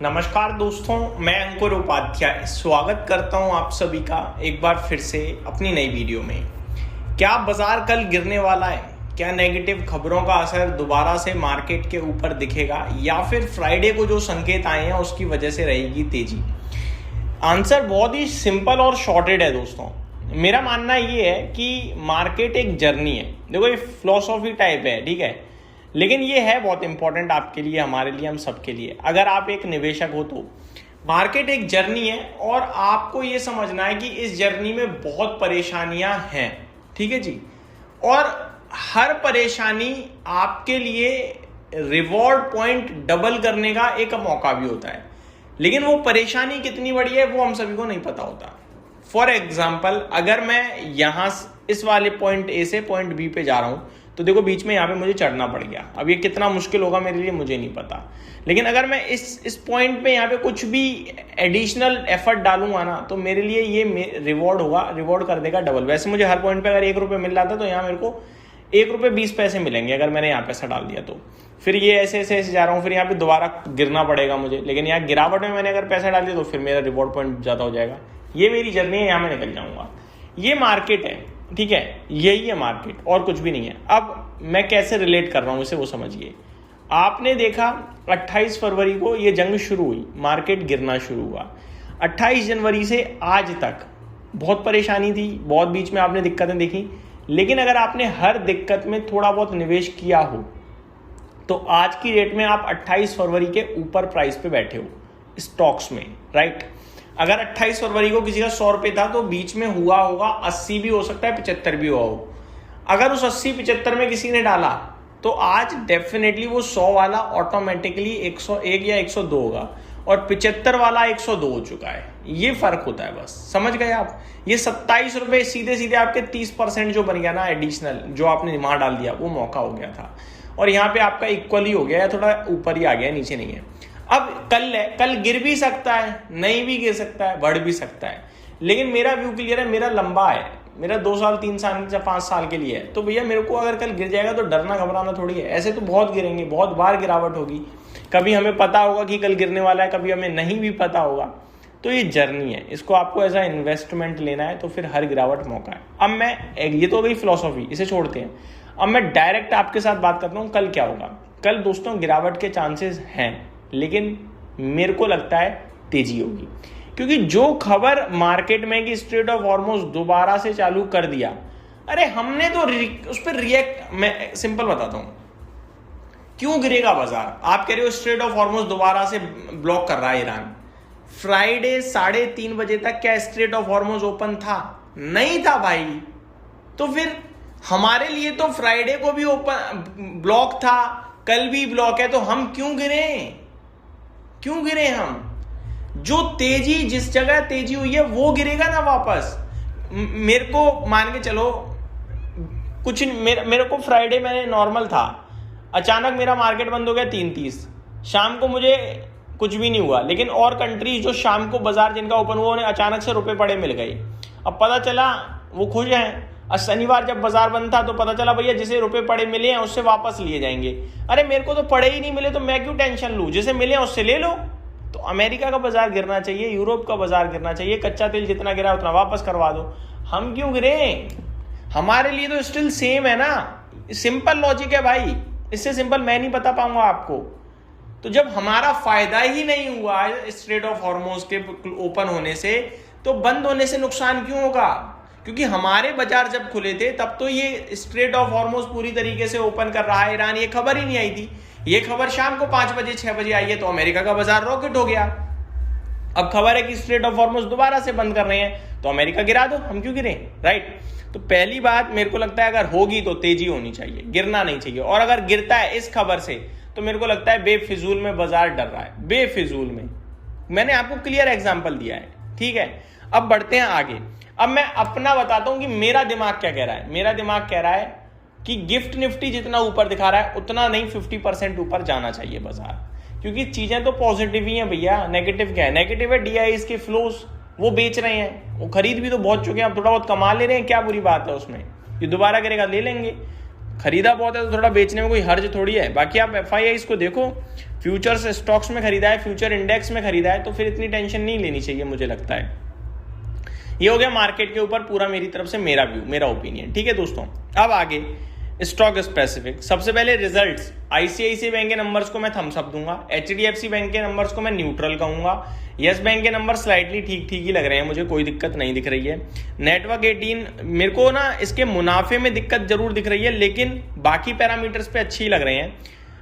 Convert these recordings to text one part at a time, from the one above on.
नमस्कार दोस्तों, मैं अंकुर उपाध्याय स्वागत करता हूं आप सभी का एक बार फिर से अपनी नई वीडियो में। क्या बाजार कल गिरने वाला है? क्या नेगेटिव खबरों का असर दोबारा से मार्केट के ऊपर दिखेगा या फिर फ्राइडे को जो संकेत आए हैं उसकी वजह से रहेगी तेजी? आंसर बहुत ही सिंपल और शॉर्टेड है दोस्तों। मेरा मानना ये है कि मार्केट एक जर्नी है। देखो, ये फिलॉसफी टाइप है, ठीक है, लेकिन ये है बहुत इंपॉर्टेंट आपके लिए, हमारे लिए, हम सबके लिए। अगर आप एक निवेशक हो तो मार्केट एक जर्नी है और आपको ये समझना है कि इस जर्नी में बहुत परेशानियां हैं, ठीक है जी। और हर परेशानी आपके लिए रिवॉर्ड पॉइंट डबल करने का एक मौका भी होता है, लेकिन वो परेशानी कितनी बड़ी है वो हम सभी को नहीं पता होता। फॉर एग्जाम्पल, अगर मैं यहां इस वाले पॉइंट ए से पॉइंट बी पे जा रहा हूं तो देखो बीच में यहाँ पे मुझे चढ़ना पड़ गया। अब ये कितना मुश्किल होगा मेरे लिए मुझे नहीं पता, लेकिन अगर मैं इस पॉइंट पे यहाँ पे कुछ भी एडिशनल एफर्ट डालूंगा ना तो मेरे लिए ये रिवॉर्ड होगा, रिवॉर्ड कर देगा डबल। वैसे मुझे हर पॉइंट पे अगर ₹1 मिल रहा था तो यहाँ मेरे को ₹1.20 मिलेंगे अगर मैंने यहाँ पैसा डाल दिया तो। फिर ये ऐसे ऐसे ऐसे जा रहा हूँ, फिर यहाँ पे दोबारा गिरना पड़ेगा मुझे, लेकिन यहाँ गिरावट में मैंने अगर पैसा डाल दिया तो फिर मेरा रिवॉर्ड पॉइंट ज़्यादा हो जाएगा। ये मेरी जर्नी है, यहाँ मैं निकल जाऊँगा। ये मार्केट है, ठीक है, यही है मार्केट और कुछ भी नहीं है। अब मैं कैसे रिलेट कर रहा हूं इसे वो समझिए। आपने देखा 28 फरवरी को ये जंग शुरू हुई, मार्केट गिरना शुरू हुआ। 28 जनवरी से आज तक बहुत परेशानी थी, बहुत बीच में आपने दिक्कतें देखी, लेकिन अगर आपने हर दिक्कत में थोड़ा बहुत निवेश किया हो तो आज की डेट में आप 28 फरवरी के ऊपर प्राइस पे बैठे हो स्टॉक्स में, राइट। अगर 28 फरवरी को किसी का ₹100 था तो बीच में हुआ होगा 80 भी हो सकता है, 75 भी हुआ हो। अगर उस 80-75 में किसी ने डाला तो आज डेफिनेटली वो 100 वाला ऑटोमेटिकली 101 या 102 होगा और 75 वाला 102 हो चुका है। ये फर्क होता है, बस समझ गए आप। ये ₹27 सीधे सीधे आपके 30% जो बन गया ना एडिशनल, जो आपने वहां डाल दिया, वो मौका हो गया था और यहाँ पे आपका इक्वल ही हो गया, या थोड़ा ऊपर ही आ गया, नीचे नहीं है। अब कल गिर भी सकता है, नहीं भी गिर सकता है, बढ़ भी सकता है, लेकिन मेरा व्यू क्लियर है, मेरा लंबा है, मेरा 2 साल 3 साल या 5 साल के लिए है। तो भैया मेरे को अगर कल गिर जाएगा तो डरना घबराना थोड़ी है। ऐसे तो बहुत गिरेंगे, बहुत बार गिरावट होगी, कभी हमें पता होगा कि कल गिरने वाला है, कभी हमें नहीं भी पता होगा। तो ये जर्नी है, इसको आपको एज अ इन्वेस्टमेंट लेना है तो फिर हर गिरावट मौका है। अब मैं, ये तो गई फिलॉसफी, इसे छोड़ते हैं। अब मैं डायरेक्ट आपके साथ बात करता हूँ कल क्या होगा। कल दोस्तों गिरावट के चांसेस हैं, लेकिन मेरे को लगता है तेजी होगी, क्योंकि जो खबर मार्केट में कि स्ट्रेट ऑफ हॉर्मुज दोबारा से चालू कर दिया, अरे हमने तो उस पर रिएक्ट, मैं सिंपल बताता हूं क्यों गिरेगा बाजार। आप कह रहे हो स्ट्रेट ऑफ हॉर्मुज दोबारा से ब्लॉक कर रहा है ईरान। फ्राइडे 3:30 बजे तक क्या स्ट्रेट ऑफ हॉर्मुज ओपन था? नहीं था भाई। तो फिर हमारे लिए तो फ्राइडे को भी ओपन ब्लॉक था, कल भी ब्लॉक है, तो हम क्यों गिरे हम? जो तेजी, जिस जगह तेजी हुई है वो गिरेगा ना वापस। मेरे को मान के चलो कुछ, मेरे को फ्राइडे मैंने नॉर्मल था, अचानक मेरा मार्केट बंद हो गया 3:30, शाम को मुझे कुछ भी नहीं हुआ, लेकिन और कंट्रीज जो शाम को बाजार जिनका ओपन हुआ उन्हें अचानक से रुपए पड़े मिल गए। अब पता चला वो खुश हैं। और शनिवार जब बाजार बंद था तो पता चला भैया जिसे रुपए पड़े मिले हैं उससे वापस लिए जाएंगे। अरे मेरे को तो पड़े ही नहीं मिले तो मैं क्यों टेंशन लूं, जिसे मिले उससे ले लो। तो अमेरिका का बाजार गिरना चाहिए, यूरोप का बाजार गिरना चाहिए, कच्चा तेल जितना गिरा उतना वापस करवा दो। हम क्यों गिरे? हमारे लिए तो स्टिल सेम है ना। सिंपल लॉजिक है भाई, इससे सिंपल मैं नहीं बता पाऊंगा आपको। तो जब हमारा फायदा ही नहीं हुआ स्ट्रेट ऑफ हॉर्मुज के ओपन होने से, तो बंद होने से नुकसान क्यों होगा? क्योंकि हमारे बाजार जब खुले थे तब तो ये स्ट्रेट ऑफ हॉर्मुज पूरी तरीके से ओपन कर रहा है ईरान, ये खबर ही नहीं आई थी। ये खबर शाम को 5 बजे 6 बजे आई है तो अमेरिका का बाजार रॉकेट हो गया। अब खबर है कि स्ट्रेट ऑफ हॉर्मुज दोबारा से बंद कर रहे हैं तो अमेरिका गिरा दो, हम क्यों गिरे, राइट। तो पहली बात मेरे को लगता है अगर होगी तो तेजी होनी चाहिए, गिरना नहीं चाहिए। और अगर गिरता है इस खबर से तो मेरे को लगता है बेफिजूल में बाजार डर रहा है, बेफिजूल में। मैंने आपको क्लियर एग्जांपल दिया है, ठीक है। अब बढ़ते हैं आगे। अब मैं अपना बताता हूं कि मेरा दिमाग क्या कह रहा है। मेरा दिमाग कह रहा है कि गिफ्ट निफ्टी जितना ऊपर दिखा रहा है उतना नहीं, 50% ऊपर जाना चाहिए बाजार, क्योंकि चीजें तो पॉजिटिव ही हैं भैया। नेगेटिव क्या है? नेगेटिव है DIs के फ्लोज, वो बेच रहे हैं, वो खरीद भी तो बहुत चुके हैं, अब थोड़ा बहुत कमा ले रहे हैं, क्या बुरी बात है उसमें? ये दोबारा करेगा ले लेंगे। खरीदा बहुत है तो थोड़ा बेचने में कोई हर्ज थोड़ी है। बाकी आप FIIs को देखो, फ्यूचर्स स्टॉक्स में खरीदा है, फ्यूचर इंडेक्स में खरीदा है, तो फिर इतनी टेंशन नहीं लेनी चाहिए मुझे लगता है। ये हो गया मार्केट के ऊपर पूरा मेरी तरफ से मेरा व्यू, मेरा ओपिनियन। ठीक है दोस्तों, अब आगे स्टॉक स्पेसिफिक। सबसे पहले रिजल्ट्स, ICICI बैंक के नंबर्स को मैं थम्स अप दूंगा, HDFC बैंक के नंबर्स को मैं न्यूट्रल कहूंगा, यस बैंक के नंबर स्लाइटली ठीक ठीक ही लग रहे हैं मुझे, कोई दिक्कत नहीं दिख रही है। नेटवर्क 18 मेरे को ना इसके मुनाफे में दिक्कत जरूर दिख रही है, लेकिन बाकी पैरामीटर्स पे अच्छी लग रहे हैं।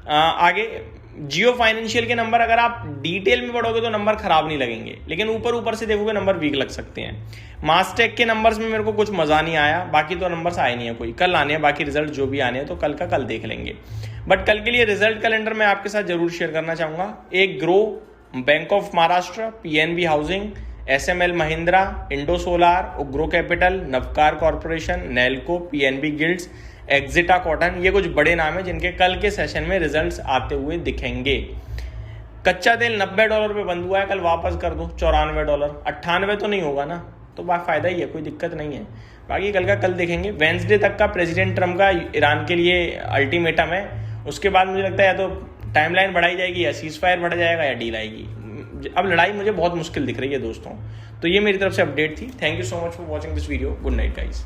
आगे जियो फाइनेंशियल के नंबर अगर आप डिटेल में पढ़ोगे तो नंबर खराब नहीं लगेंगे, लेकिन ऊपर ऊपर से देखोगे नंबर वीक लग सकते हैं। मास्टेक के नंबर्स में मेरे को कुछ मजा नहीं आया, बाकी तो नंबर्स आए नहीं है, कोई कल आने हैं, बाकी रिजल्ट जो भी आने हैं तो कल का कल देख लेंगे। बट कल के लिए रिजल्ट कैलेंडर मैं आपके साथ जरूर शेयर करना चाहूंगा। एक Groww, bank of Maharashtra, PNB housing, SML Mahindra, Indo solar, Ugro capital, Navkar corporation, Nelco, PNB gilts, Axita cotton, ये कुछ बड़े नाम हैं जिनके कल के सेशन में रिजल्ट्स आते हुए दिखेंगे। कच्चा तेल $90 पे बंद हुआ है, कल वापस कर दो $94, 98 तो नहीं होगा ना, तो फायदा ही है, कोई दिक्कत नहीं है। बाकी कल का कल देखेंगे। वेंसडे तक का प्रेसिडेंट ट्रम्प का ईरान के लिए अल्टीमेटम है, उसके बाद मुझे लगता है या तो टाइमलाइन बढ़ाई जाएगी या सीज फायर बढ़ जाएगा या डील आएगी। अब लड़ाई मुझे बहुत मुश्किल दिख रही है दोस्तों। तो ये मेरी तरफ से अपडेट थी। Thank you so much for watching this video. Good night guys.